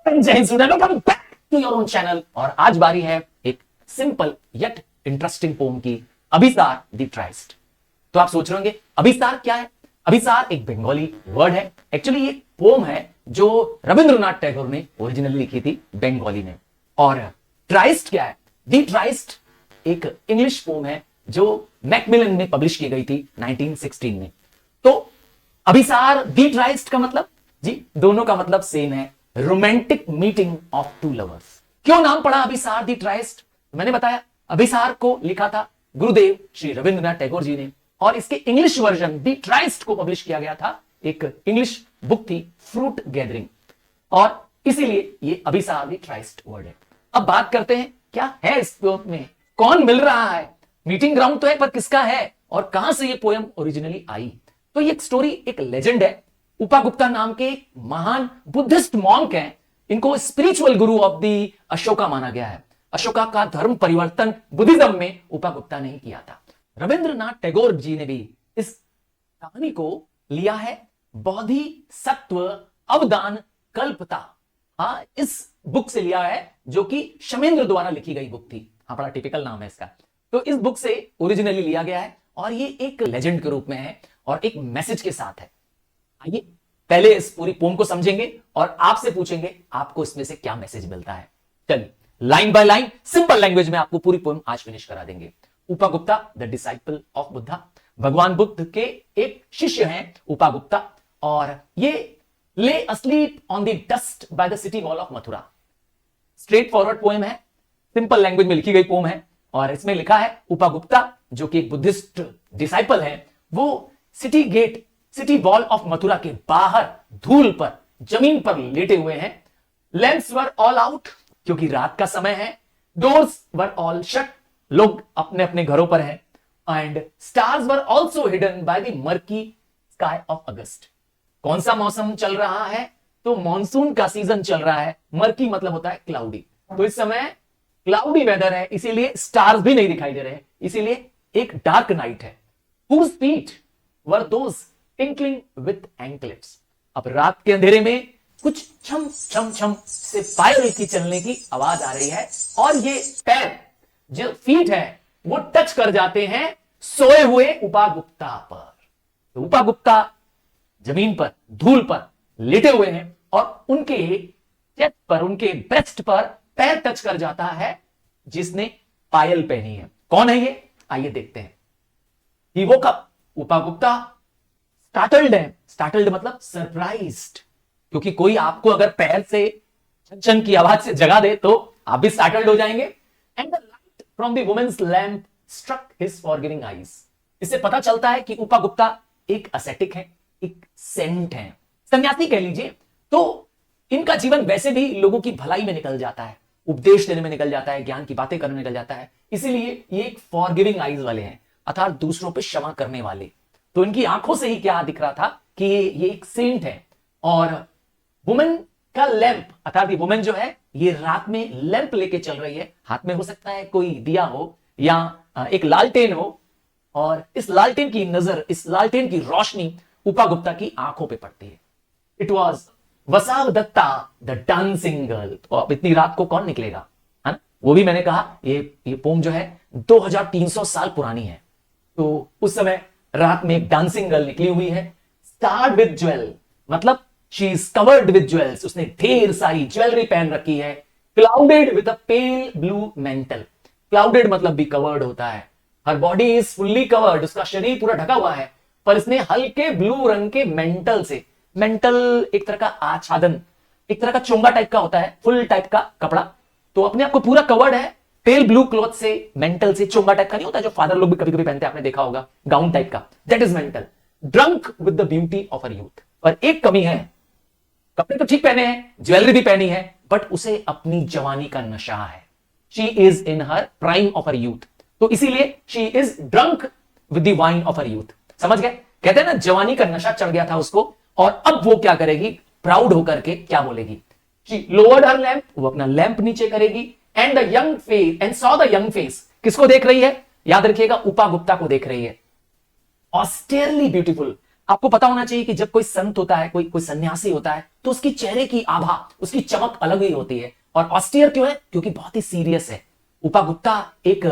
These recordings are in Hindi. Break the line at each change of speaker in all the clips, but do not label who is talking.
Welcome back to your own channel. और आज बारी है एक सिंपल यट इंटरेस्टिंग पोम की, अभिसार द ट्राइस्ट। तो आप सोच रहे होंगे अभिसार क्या है? अभिसार एक बंगाली वर्ड है। एक्चुअली ये पोम है जो रविंद्रनाथ टैगोर ने ओरिजिनली लिखी थी बंगाली में। और ट्राइस्ट क्या है? द ट्राइस्ट एक इंग्लिश पोम है जो मैकमिलन में पब्लिश की गई थी 1916 में। तो अभिसार द ट्राइस्ट का मतलब जी दोनों का मतलब सेम है, romantic meeting of to lovers. क्यों नाम पड़ा अभिसार द ट्राइस्ट? मैंने बताया अभिसार को लिखा था गुरुदेव श्री रविंद्रनाथ टैगोर जी ने, और इसके इंग्लिश वर्जन द ट्राइस्ट को पब्लिश किया गया था। एक इंग्लिश बुक थी फ्रूट गैदरिंग, और इसीलिए ये अभिसार द ट्राइस्ट वर्ड है। अब बात करते हैं क्या है इस पोम में, कौन मिल रहा है, मीटिंग ग्राउंड तो है पर किसका है और कहां से ये पोएम ओरिजिनली आई। तो ये स्टोरी एक लेजेंड है। उपागुप्ता नाम के महान बुद्धिस्ट मॉन्क हैं, इनको spiritual Guru of the Ashoka माना गया है। अशोका का धर्म परिवर्तन बुद्धिज्म में उपागुप्ता ने किया था। रविंद्रनाथ टैगोर जी ने भी इस कहानी को लिया है बोधिसत्व अवदान कल्पता। हाँ, इस बुक से लिया है जो कि शमेंद्र द्वारा लिखी गई बुक थी। हाँ, बड़ा टिपिकल नाम है इसका। तो इस बुक से ओरिजिनली लिया गया है और ये एक लेजेंड के रूप में है और एक मैसेज के साथ है। आइए पहले इस पूरी पोम को समझेंगे और आपसे पूछेंगे आपको इसमें से क्या मैसेज मिलता है। चलिए line by line simple language में आपको पूरी पोम आज फिनिश करा देंगे। उपागुप्ता द डिसाइपल ऑफ बुद्धा, भगवान बुद्ध के एक शिष्य हैं उपागुप्ता, और ये ले asleep on the dust by the city wall of Mathura. Straight forward poem है, सिंपल लैंग्वेज में लिखी गई पोम है, और इसमें लिखा है उपागुप्ता जो कि एक बुद्धिस्ट डिसाइपल है, वो city gate city wall of Mathura के बाहर धूल पर जमीन पर लेटे हुए हैं। लैंप्स वर ऑल आउट क्योंकि रात का समय है। डोर्स वर ऑल शट, लोग अपने अपने घरों पर हैं। And stars were also hidden by the murky sky of अगस्त। कौन सा मौसम चल रहा है? तो मॉनसून का सीजन चल रहा है। मर्की मतलब होता है क्लाउडी, तो इस समय क्लाउडी वेदर है, इसीलिए स्टार्स भी नहीं दिखाई दे रहे हैं, इसीलिए एक डार्क नाइट है। Whose feet were those tinkling with anklets? अब रात के अंधेरे में कुछ छम छम छम से पायल की चलने की आवाज आ रही है, और ये पैर जो फीट है वो टच कर जाते हैं सोए हुए उपागुप्ता पर। तो उपागुप्ता जमीन पर धूल पर लेटे हुए हैं और उनके चेस्ट पर, उनके ब्रेस्ट पर पैर टच कर जाता है जिसने पायल पहनी है। कौन है ये? आइए देखते हैं। He woke up, उपागुप्ता स्टार्टल्ड है। स्टार्टल्ड मतलब सरप्राइज्ड, क्योंकि कोई आपको अगर पैर से छन छन की आवाज से जगा दे तो आप भी स्टार्टल्ड हो जाएंगे। And the light from the women's lamp struck his forgiving eyes. इससे पता चलता है कि उपागुप्ता एक असेटिक है, एक सेंट है, सन्यासी कह लीजिए। तो इनका जीवन वैसे भी लोगों की भलाई में निकल जाता है, उपदेश देने में निकल जाता है, ज्ञान की बातें करने में निकल जाता है, इसीलिए ये एक फॉरगिविंग आईज वाले हैं, अर्थात दूसरों पे क्षमा करने वाले। तो इनकी आंखों से ही क्या दिख रहा था कि ये एक सेंट है। और वुमेन का लैंप, अर्थात ये वुमेन जो है ये रात में लैंप लेके चल रही है। हाथ में हो सकता है कोई दिया हो या एक लालटेन हो, और इस लालटेन की नजर, इस लालटेन की रोशनी उपागुप्ता की आंखों पे पड़ती है। It was Vasavadatta the dancing girl. तो अब इतनी रात को कौन निकलेगा, है? वो भी मैंने कहा ये पोम जो है 2300 साल पुरानी है। तो उस समय रात में एक डांसिंग गर्ल निकली हुई है। स्टार्ड विद ज्वेल मतलब she is covered with jewels, उसने ढेर सारी ज्वेलरी पहन रखी है। Clouded with a pale blue mental, clouded मतलब भी कवर्ड होता है। हर बॉडी इज फुल्ली कवर्ड, उसका शरीर पूरा ढका हुआ है, पर इसने हल्के ब्लू रंग के मेंटल से, मेंटल एक तरह का आच्छादन, एक तरह का चोंगा टाइप का होता है, फुल टाइप का कपड़ा, तो अपने आप को पूरा कवर्ड है पेल ब्लू क्लॉथ से। मेंटल से चोंगा टाइप का नहीं होता जो फादर लोग भी कभी कभी पहनते हैं, आपने देखा होगा, गाउन टाइप का, that is mental. Drunk with the beauty of her youth. पर एक कमी है, कपड़े तो ठीक पहने हैं, ज्वेलरी भी पहनी है, बट उसे अपनी जवानी का नशा है। She is in her prime of her youth, तो इसीलिए she is drunk with the wine of her youth. समझ गए? कहते हैं ना जवानी का नशा चढ़ गया था उसको, और अब वो क्या करेगी, प्राउड होकर के क्या बोलेगी, शी लोअर्ड हर लैंप, वो अपना लैंप नीचे करेगी। And the young face, and saw the young face, किसको देख रही है? याद रखिएगा उपागुप्ता को देख रही है। ऑस्टेरली ब्यूटीफुल, आपको पता होना चाहिए कि जब कोई संत होता है, कोई कोई सन्यासी होता है, तो उसकी चेहरे की आभा, उसकी चमक अलग ही होती है। और ऑस्टियर क्यों है? क्योंकि बहुत ही सीरियस है। उपा गुप्ता एक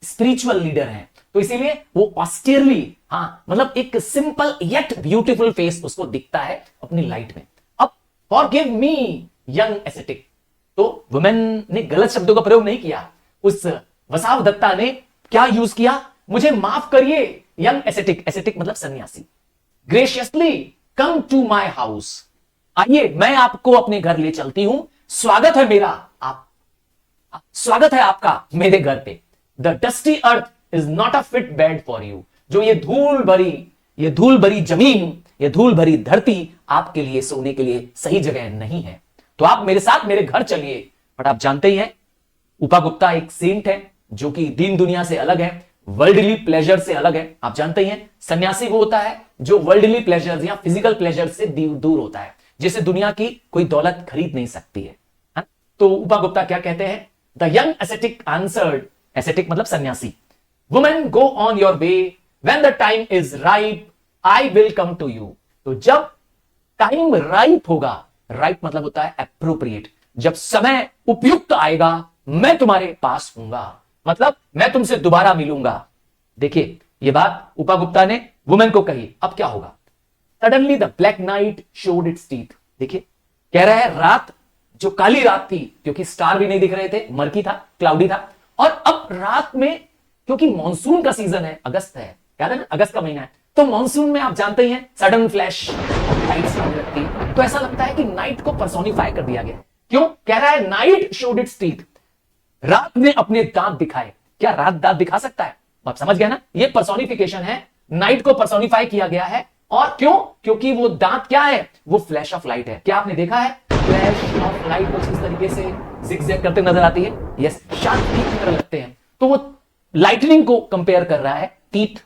स्पिरिचुअल लीडर है, तो इसीलिए वो ऑस्टियरली, हाँ मतलब एक सिंपल येट ब्यूटीफुल फेस उसको दिखता है अपनी लाइट में। अब फॉरगिव मी यंग एस्थेटिक, तो वुमेन ने गलत शब्दों का प्रयोग नहीं किया। उस वसाव दत्ता ने क्या यूज किया? मुझे माफ करिए यंग एस्थेटिक, एस्थेटिक मतलब सन्यासी। Graciously come to my house, आइए मैं आपको अपने घर ले चलती हूं, स्वागत है मेरा, स्वागत है आपका मेरे घर पे। The dusty earth is not a fit bed for you, जो ये धूल भरी जमीन, ये धूल भरी धरती आपके लिए सोने के लिए सही जगह नहीं है, तो आप मेरे साथ मेरे घर चलिए। बट आप जानते ही हैं उपा गुप्ता एक सेंट है जो कि दीन दुनिया से अलग है, वर्ल्डली प्लेजर से अलग है। आप जानते ही हैं सन्यासी वो होता है जो वर्ल्डली प्लेजर या फिजिकल प्लेजर से दूर होता है, जिसे दुनिया की कोई दौलत खरीद नहीं सकती है। तो उपा गुप्ता क्या कहते हैं? The young aesthetic answered, aesthetic मतलब सन्यासी, women go on your way, when the time is ripe I will come to you. तो जब टाइम राइप होगा, राइप मतलब होता है एप्रोप्रिएट, जब समय उपयुक्त आएगा मैं तुम्हारे पास हूंगा, मतलब मैं तुमसे दोबारा मिलूंगा। देखिए ये बात उपा गुप्ता ने वुमेन को कही। अब क्या होगा? Suddenly the black night showed it's teeth. देखिए कह रहा है रात, जो काली रात थी, क्योंकि स्टार भी नहीं दिख रहे थे, मर्की था, क्लाउडी था, और अब रात में क्योंकि मॉनसून का सीजन है, अगस्त है, याद है ना, अगस्त का महीना है, तो मॉनसून में आप जानते ही हैं सडन फ्लैश लाइट्स आने लगती है, तो ऐसा लगता है कि नाइट को पर्सोनिफाई कर दिया गया। क्यों कह रहा है नाइट शोड इट्स टीथ, रात ने अपने दांत दिखाए। क्या रात दांत दिखा सकता है? आप समझ गए ना, ये पर्सोनिफिकेशन है, नाइट को पर्सोनिफाई किया गया है। और क्यों? क्योंकि वो दांत क्या है? वो फ्लैश ऑफ लाइट है। क्या आपने देखा है फ्लैश ऑफ लाइट कुछ इस तरीके से जिगजैग करते नजर आती है? यस, शार्प टीथ की तरह लगते हैं। तो वो लाइटनिंग को कंपेयर कर रहा है टीथ।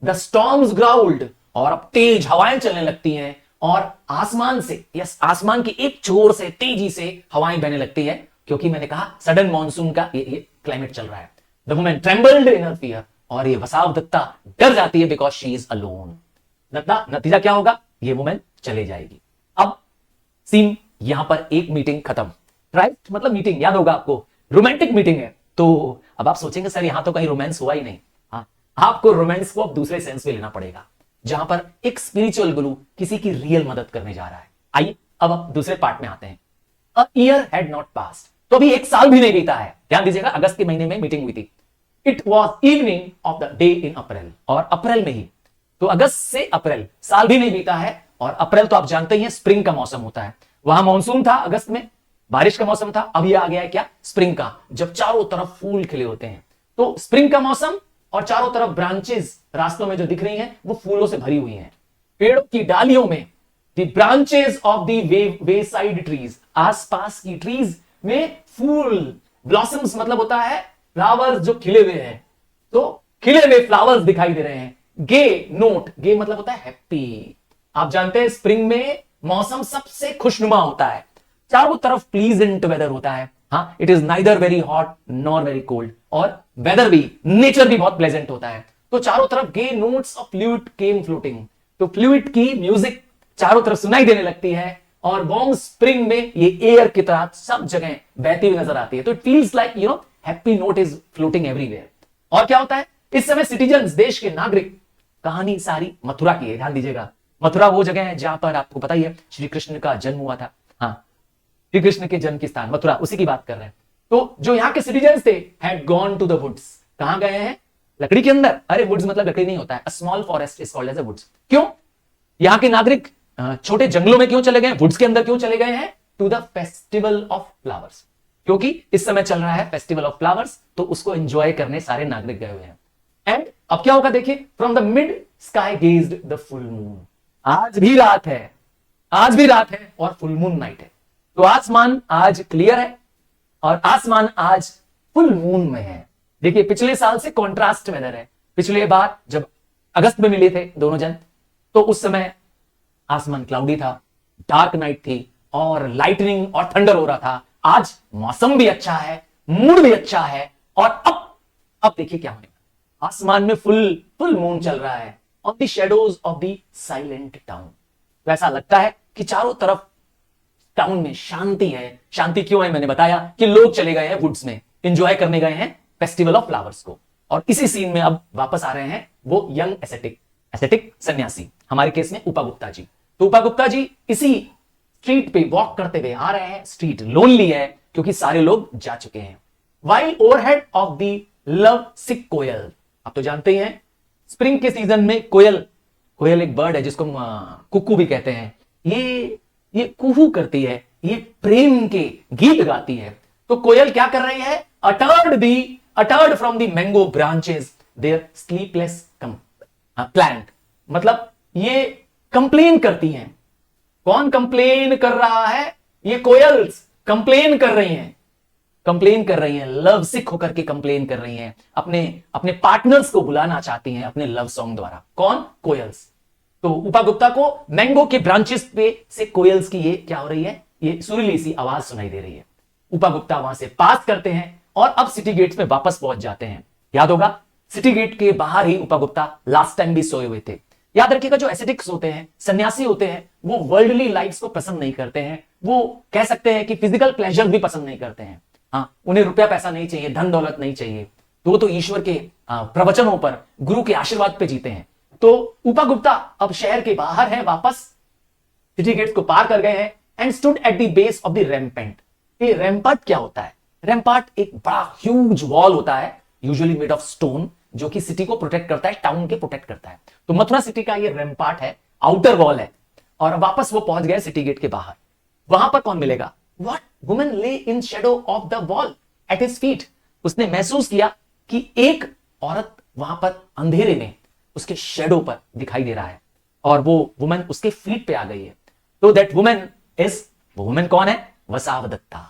द स्टॉर्म्स ग्राउल्ड, और अब तेज हवाएं चलने लगती हैं, और आसमान से, यस आसमान की एक छोर से तेजी से हवाएं बहने लगती है, क्योंकि मैंने कहा सडन मॉनसून का ये क्लाइमेट चल रहा है। The woman trembled in her fear, और ये वसाव दत्ता डर जाती है बिकॉज शी इज अलोन। नतीजा क्या होगा? ये वुमन चले जाएगी। अब सीन यहां पर एक मीटिंग खत्म, राइट, मतलब मीटिंग याद होगा आपको, रोमांटिक मीटिंग है। तो अब आप सोचेंगे सर यहां तो कहीं रोमांस हुआ ही नहीं। हाँ, आपको रोमांस को अब दूसरे सेंस में लेना पड़ेगा, जहां पर एक स्पिरिचुअल गुरु किसी की रियल मदद करने जा रहा है। आइए अब दूसरे पार्ट में आते हैं। A year had not passed, तो अभी एक साल भी नहीं बीता है। ध्यान दीजिएगा, अगस्त के महीने में मीटिंग हुई थी। It was evening of the day in April, और अप्रैल में ही, तो अगस्त से अप्रैल, साल भी नहीं बीता है। और अप्रैल तो आप जानते ही हैं स्प्रिंग का मौसम होता है, वहां मॉनसून था, अगस्त में बारिश का मौसम था, अब यह आ गया है क्या? स्प्रिंग का, जब चारों तरफ फूल खिले होते हैं। तो स्प्रिंग का मौसम, और चारों तरफ ब्रांचेस रास्तों में जो दिख रही हैं वो फूलों से भरी हुई हैं। पेड़ों की डालियों में the branches of the way side trees, आसपास की ट्रीज में फूल, ब्लॉसम्स मतलब होता है फ्लावर्स जो खिले हुए हैं, तो खिले हुए फ्लावर्स दिखाई दे रहे हैं। गे नोट, गे मतलब होता है हैप्पी। आप जानते हैं स्प्रिंग में मौसम सबसे खुशनुमा होता है, चारों तरफ प्लीजेंट वेदर होता है। हाँ, it is neither very hot nor very cold, और वेदर भी, नेचर भी बहुत प्लेजेंट होता है। तो चारों तरफ gay notes of flute came floating, तो फ्लूट की म्यूजिक चारों तरफ सुनाई देने लगती है, और वार्म स्प्रिंग में ये एयर की तरह सब जगह बहती हुई नजर आती है। तो it feels like happy note is floating everywhere. और क्या होता है इस समय? सिटीजन्स, देश के नागरिक, कहानी सारी मथुरा की है, ध्यान दीजिएगा। मथुरा वो जगह है जहां पर आपको पता ही है श्री कृष्ण का जन्म हुआ था। हाँ, श्री कृष्ण के जन्म की स्थान मथुरा, उसी की बात कर रहे हैं। तो जो यहाँ के सिटीजन्स थे had gone to the woods, कहां गए हैं? लकड़ी के अंदर। अरे वुड्स मतलब लकड़ी नहीं होता है, a small forest is called as a woods. क्यों यहाँ के नागरिक छोटे जंगलों में क्यों चले गए, वुड्स के अंदर क्यों चले गए हैं? To the festival of flowers, क्योंकि इस समय चल रहा है फेस्टिवल ऑफ फ्लावर्स, तो उसको एंजॉय करने सारे नागरिक गए हुए हैं। एंड अब क्या होगा देखिए, from the mid sky gazed the full moon, आज भी रात है, आज भी रात है और फुल मून नाइट है। तो आसमान आज क्लियर है और आसमान आज फुल मून में है। देखिए पिछले साल से कॉन्ट्रास्ट वेदर है। पिछले बार जब अगस्त में मिले थे दोनों जन, तो उस समय आसमान क्लाउडी था, डार्क नाइट थी और लाइटनिंग और थंडर हो रहा था। आज मौसम भी अच्छा है, मूड भी अच्छा है, और अब देखिए क्या होने वाला। आसमान में फुल मून चल रहा है, on the shadows of the silent town. तो ऐसा लगता है कि चारों तरफ टाउन में शांति है। शांति क्यों है? मैंने बताया कि लोग चले गए हैं वुड्स में, एंजॉय करने गए हैं फेस्टिवल ऑफ फ्लावर्स को। और इसी सीन में अब वापस आ रहे हैं वो यंग एसेटिक सन्यासी, हमारे केस में उपा गुप्ता जी। तो उपा गुप्ता जी इसी स्ट्रीट पे वॉक करते हुए आ रहे हैं। स्ट्रीट लोनली है क्योंकि सारे लोग जा चुके हैं। While overhead of the love sick koel, आप तो जानते ही हैं स्प्रिंग के सीजन में कोयल एक बर्ड है जिसको कुक्कू भी कहते हैं। ये कुहू करती है, ये प्रेम के गीत गाती है। तो कोयल क्या कर रही है? Uttered from the mango branches their sleepless plant, मतलब ये कंप्लेन करती हैं। कौन कंप्लेन कर रहा है? ये कोयल्स कंप्लेन कर रही हैं, लव सिक होकर के कंप्लेन कर रही हैं, अपने पार्टनर्स को बुलाना चाहती हैं अपने लव सॉन्ग द्वारा। कौन? कोयल्स। तो उपा गुप्ता को मैंगो के ब्रांचेस पे से कोयल्स की ये क्या हो रही है? ये सुरीली सी आवाज सुनाई दे रही है। उपा गुप्ता वहां से पास करते हैं और अब सिटी गेट्स में वापस पहुंच जाते हैं। याद होगा सिटी गेट के बाहर ही उपा गुप्ता लास्ट टाइम भी सोए हुए थे। याद रखिएगा जो एसेटिक्स होते हैं, सन्यासी होते हैं, वो वर्ल्डली लाइफ्स को पसंद नहीं करते हैं। वो कह सकते हैं कि फिजिकल प्लेजर भी पसंद नहीं करते हैं। हाँ, उन्हें रुपया पैसा नहीं चाहिए, धन दौलत नहीं चाहिए। तो ईश्वर के प्रवचनों पर, गुरु के आशीर्वाद पे जीते हैं। तो उपा गुप्ता अब शहर के बाहर है, वापस सिटी गेट्स को पार कर गए हैं and stood at the base of the rampant. ये रैम्पार्ट क्या होता है? रैम्पार्ट एक बड़ा ह्यूज वॉल होता है, यूजुअली मेड ऑफ स्टोन, जो कि सिटी को प्रोटेक्ट करता है, टाउन के प्रोटेक्ट करता है। तो मथुरा सिटी का ये रैम्पार्ट है, आउटर वॉल है। और वापस वो पहुंच गए सिटी गेट के बाहर। वहां पर कौन मिलेगा? What woman lay in shadow of the wall at his feet. उसने महसूस किया कि एक औरत वहां पर अंधेरे में उसके शेडो पर दिखाई दे रहा है और वो वुमन उसके फीट पे आ गई है। तो दैट वुमन वो वुमन कौन है? वसावदत्ता।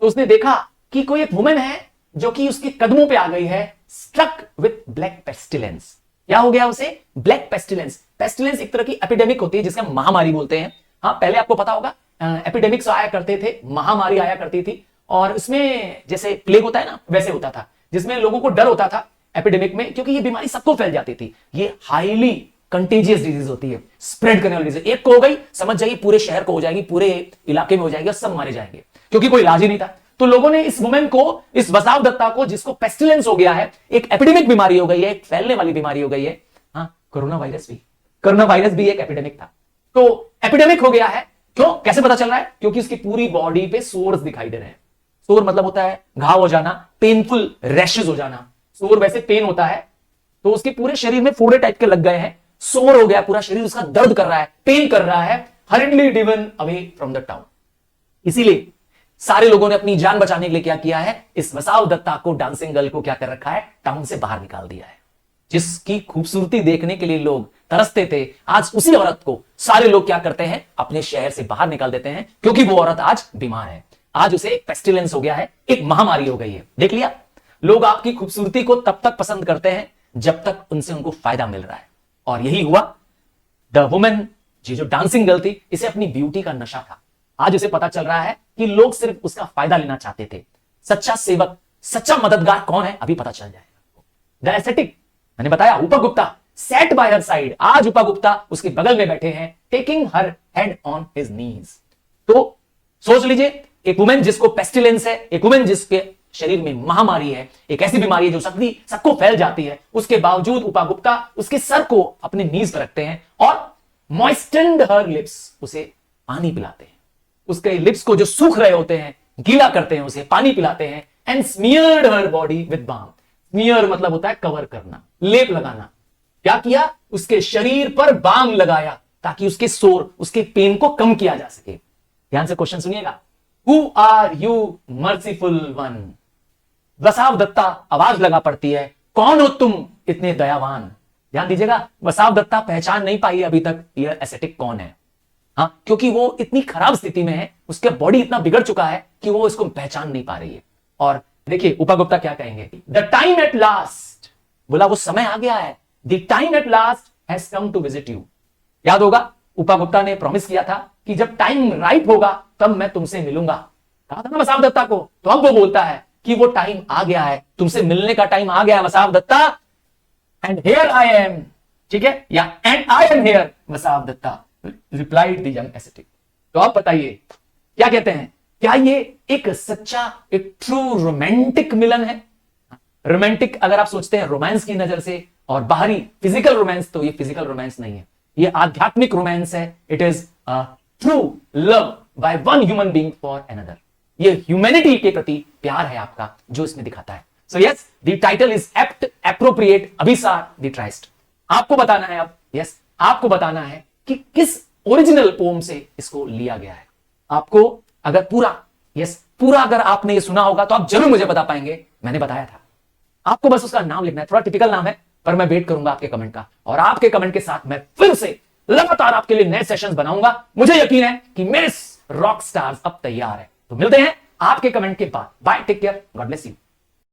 तो उसने देखा कि कोई एक वुमन है जो कि उसके कदमों पे आ गई है, स्ट्रक विथ ब्लैक पेस्टिलेंस। क्या हो गया उसे? Black pestilence. पेस्टिलेंस एक तरह की एपिडेमिक होती है जिसका महामारी बोलते हैं। हाँ, पहले आपको पता होगा एपिडेमिक्स आया करते थे, महामारी आया करती थी, और इसमें जैसे प्लेग होता है ना, वैसे होता था, जिसमें लोगों को डर होता था एपिडेमिक में, क्योंकि ये बीमारी सबको फैल जाती थी। ये हाईली कंटेजियस डिजीज होती है, स्प्रेड करने वाली डिजीज। एक को हो गई, समझ जाइए पूरे शहर को हो जाएगी, पूरे इलाके में हो जाएगी और सब मारे जाएंगे, क्योंकि कोई इलाज ही नहीं था। तो लोगों ने इस वुमेन को, इस वसावदत्ता को, जिसको पेस्टिलेंस हो गया है, एक एपिडेमिक बीमारी हो गई है, एक फैलने वाली बीमारी हो गई है। हाँ, कोरोना वायरस भी एक एपिडेमिक था। तो एपिडेमिक हो गया है। क्यों? कैसे पता चल रहा है? क्योंकि उसकी पूरी बॉडी पे सोर्स दिखाई दे रहे हैं। सोर मतलब होता है घाव हो जाना, पेनफुल रैशेस हो जाना। सोर वैसे पेन होता है, तो उसके पूरे शरीर में फोड़े टाइप के लग गए हैं, सोर हो गया, पूरा शरीर उसका दर्द कर रहा है, पेन कर रहा है, हरिडली driven away from the town. इसीलिए सारे लोगों ने अपनी जान बचाने के लिए क्या किया है? इस वसावदत्ता को, डांसिंग गर्ल को क्या कर रखा है? टाउन से बाहर निकाल दिया है। जिसकी खूबसूरती देखने के लिए लोग तरसते थे, आज उसी औरत को सारे लोग क्या करते हैं? अपने शहर से बाहर निकाल देते हैं, क्योंकि वो औरत आज बीमार है। आज उसे एक पेस्टिलेंस हो गया है, एक महामारी हो गई है। देख लिया, लोग आपकी खूबसूरती को तब तक पसंद करते हैं जब तक उनसे उनको फायदा मिल रहा है। और यही हुआ। द वुमेन, जो डांसिंग गर्ल थी, इसे अपनी ब्यूटी का नशा था। आज उसे पता चल रहा है कि लोग सिर्फ उसका फायदा लेना चाहते थे। सच्चा सेवक, सच्चा मददगार कौन है? अभी पता चल जाएगा। द एस्थेटिक, मैंने बताया, उपा Gupta sat by her side। आज उपा गुप्ता उसके बगल में बैठे हैं, taking her head on his knees. तो सोच लीजिए, एक वुमेन जिसको पेस्टिलेंस है, एक वुमेन जिसके शरीर में महामारी है, एक ऐसी बीमारी है जो सबको फैल जाती है, उसके बावजूद उपा गुप्ता उसके सर को अपने नीज पर रखते हैं और मॉइस्टेंड हर लिप्स, उसे पानी पिलाते हैं। उसके लिप्स को जो सूख रहे होते हैं, गीला करते हैं, उसे पानी पिलाते हैं। And smeared her body with balm. Smear मतलब होता है कवर करना, लेप लगाना। क्या किया? उसके शरीर पर बाम लगाया ताकि उसके सोर, उसके पेन को कम किया जा सके। ध्यान से क्वेश्चन सुनिएगा। Who are you merciful one? Vasavadatta आवाज लगा पड़ती है, कौन हो तुम इतने दयावान? ध्यान दीजिएगा, वसावदत्ता पहचान नहीं पाई अभी तक ये एस्थेटिक कौन है। हाँ, क्योंकि वो इतनी खराब स्थिति में है, उसका बॉडी इतना बिगड़ चुका है कि वो इसको पहचान नहीं पा रही है। और देखिए उपा गुप्ता क्या कहेंगे। द टाइम एट लास्ट, बोला वो समय आ गया है। The time at last has come to visit you. याद होगा, उपा गुप्ता ने प्रॉमिस किया था कि जब टाइम राइट होगा तब मैं तुमसे मिलूंगा, कहा था ना वसावदत्ता को। तो अब वो बोलता है कि वो टाइम आ गया है, तुमसे मिलने का टाइम आ गया है Vasavadatta. And here I am, ठीक है, या and I am here Vasavadatta replied the young ascetic. तो आप बताइए क्या कहते हैं, क्या ये एक सच्चा, एक ट्रू रोमांटिक मिलन है? रोमांटिक अगर आप सोचते हैं रोमांस की नजर से और बाहरी फिजिकल रोमांस, तो ये फिजिकल रोमांस नहीं है, ये आध्यात्मिक रोमांस है। It is a true love by one human being for another. ये ह्यूमैनिटी के प्रति प्यार है आपका जो इसमें दिखाता है। So yes, the title is apt, appropriate, Abhisar the tryst. आपको बताना है अब, यस आपको बताना है कि किस ओरिजिनल पोम से इसको लिया गया है। आपको अगर पूरा अगर आपने ये सुना होगा तो आप जरूर मुझे बता पाएंगे, मैंने बताया था। आपको बस उसका नाम लिखना है, थोड़ा टिपिकल नाम है, पर मैं वेट करूंगा आपके कमेंट का, और आपके कमेंट के साथ मैं फिर से लगातार आपके लिए नए सेशंस बनाऊंगा। मुझे यकीन है कि मेरे रॉक स्टार्स अब तैयार है। तो मिलते हैं आपके कमेंट के बाद। Bye, take care, God bless you.